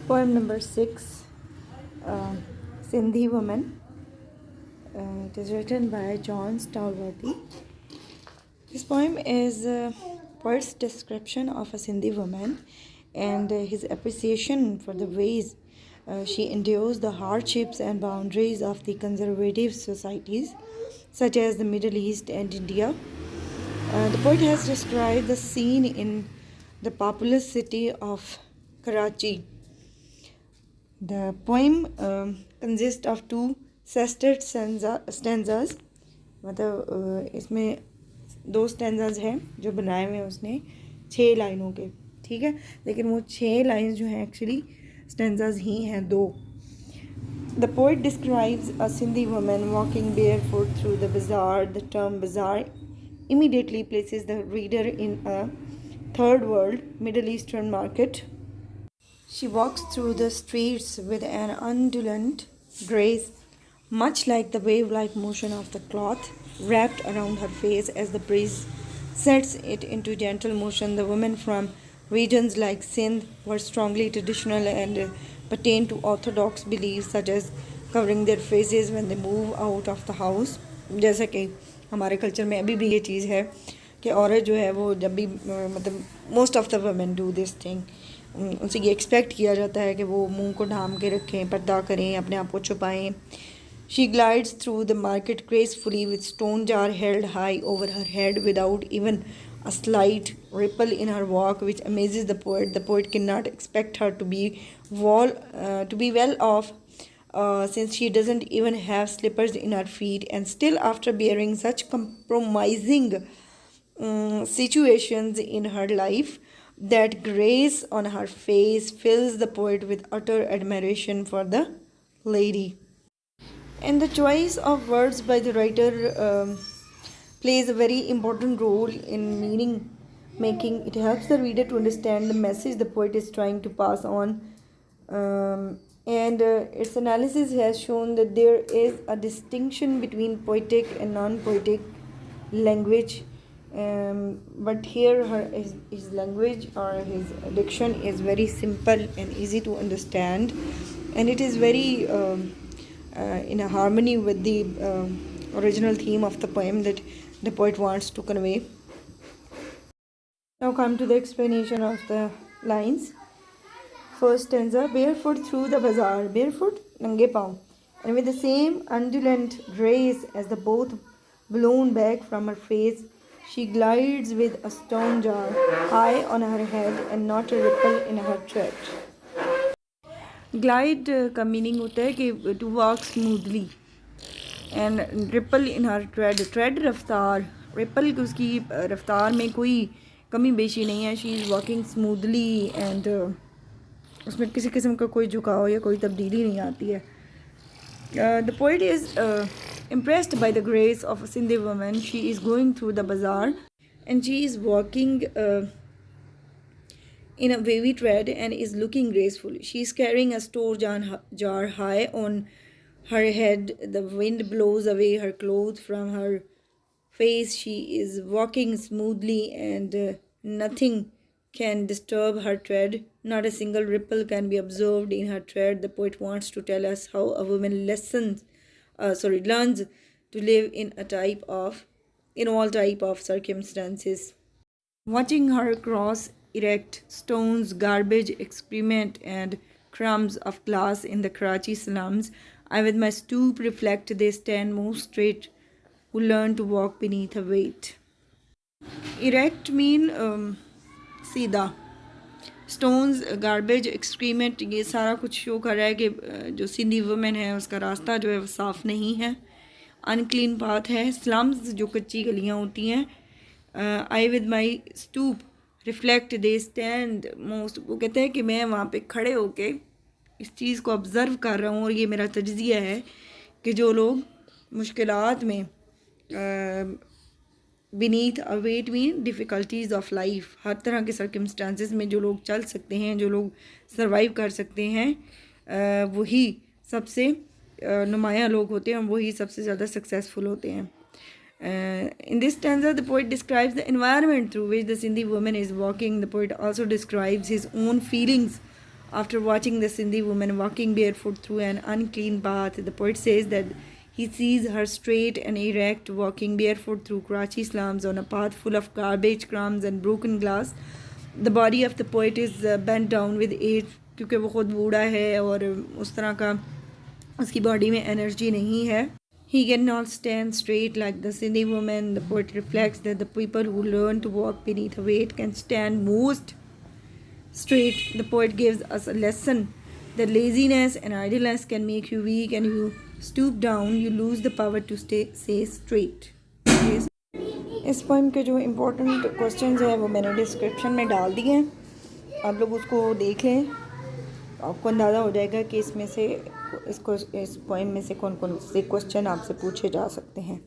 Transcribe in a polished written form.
Poem number 6, Sindhi Woman. It is written by John Stallworthy. This poem is a poet's description of a Sindhi woman and his appreciation for the ways she endures the hardships and boundaries of the conservative societies such as the Middle East and India. The poet has described the scene in the populous city of Karachi. The poem consists of two sestet stanzas. मतलब इसमें दो stanzas हैं जो बनाए हुए हैं उसने 6 लाइनों के, ठीक है, लेकिन वो 6 लाइन्स जो हैं एक्चुअली स्टैंजाज ही हैं दो. The poet describes a Sindhi woman walking barefoot through the bazaar. The term bazaar immediately places the reader in a third world Middle Eastern market. She walks through the streets with an undulant grace, much like the wave-like motion of the cloth wrapped around her face as the breeze sets it into gentle motion. The women from regions like Sindh were strongly traditional and pertain to orthodox beliefs such as covering their faces when they move out of the house. जैसा कि हमारे culture में अभी भी ये चीज़ है कि औरत जो है वो जब भी मतलब most of the women do this thing, उनसे ये एक्सपेक्ट किया जाता है कि वो मुंह को ढाम के रखें, पर्दा करें, अपने आप को छुपाएं. She glides through the market gracefully with stone jar held high over her head without even a slight ripple in her walk, which amazes the poet. The poet cannot expect her to be well off since she doesn't even have slippers in her feet, and still after bearing such compromising situations in her life, that grace on her face fills the poet with utter admiration for the lady. And the choice of words by the writer plays a very important role in meaning making. It helps the reader to understand the message the poet is trying to pass on. And its analysis has shown that there is a distinction between poetic and non-poetic language. But here his language or his diction is very simple and easy to understand, and it is very in a harmony with the original theme of the poem that the poet wants to convey. Now come to the explanation of the lines. First stanza, barefoot through the bazaar, barefoot, nange pav, and with the same undulant grace as the both blown back from her face, she glides with a stone jar high on her head and not a ripple in her tread. Glide का meaning होता है कि to walk smoothly, and ripple in her tread, tread रफ्तार, ripple की उसकी रफ्तार में कोई कमी बेशी नहीं है. She is walking smoothly and उसमें किसी किस्म का कोई झुकाव या कोई तब्दीली नहीं आती है. The poet is impressed by the grace of a Sindhi woman. She is going through the bazaar and she is walking in a wavy tread and is looking graceful. She is carrying a store jar high on her head. The wind blows away her clothes from her face. She is walking smoothly and nothing can disturb her tread. Not a single ripple can be observed in her tread. The poet wants to tell us how a woman learns to live in all type of circumstances. Watching her cross erect stones, garbage, excrement, and crumbs of glass in the Karachi slums, I with my stoop reflect they stand most straight who learn to walk beneath a weight. Erect mean सीधा, stones, garbage, एक्सक्रीमेंट, ये सारा कुछ show कर रहा है कि जो Sindhi women है उसका रास्ता जो है वो साफ़ नहीं है, अनक्लीन पाथ है. स्लम्स जो कच्ची गलियाँ होती हैं. I with my stoop reflect they stand most, वो कहते हैं कि मैं वहाँ पे खड़े होके इस चीज़ को ऑब्ज़र्व कर रहा हूँ और ये मेरा तज्ज़िया है कि जो लोग मुश्किलात में beneath a weight mean difficulties of life, हर तरह के सर्कमस्टांसिस में जो लोग चल सकते हैं, जो लोग सर्वाइव कर सकते हैं, वही सबसे नुमाया लोग होते हैं और वही सबसे ज़्यादा सक्सेसफुल होते हैं. In this stanza, the poet describes the environment through which the Sindhi woman is walking. The poet also describes his own feelings After watching the Sindhi woman walking barefoot through an unclean path, the poet says that he sees her straight and erect walking barefoot through Karachi slums on a path full of garbage, crumbs and broken glass. The body of the poet is bent down with age, क्योंकि वो खुद बूढ़ा है और उस तरह का उसकी बॉडी में एनर्जी नहीं है. He cannot stand straight like the Sindhi woman. The poet reflects that the people who learn to walk beneath a weight can stand most straight. The poet gives us a lesson that laziness and idleness can make you weak, and you stoop down, you lose the power to stay straight. इस poem के जो important questions हैं वो मैंने description में डाल दिए हैं, आप लोग उसको देख लें, आपको अंदाज़ा हो जाएगा कि इसमें से इस पोइम में से कौन कौन से क्वेश्चन आपसे पूछे जा सकते हैं.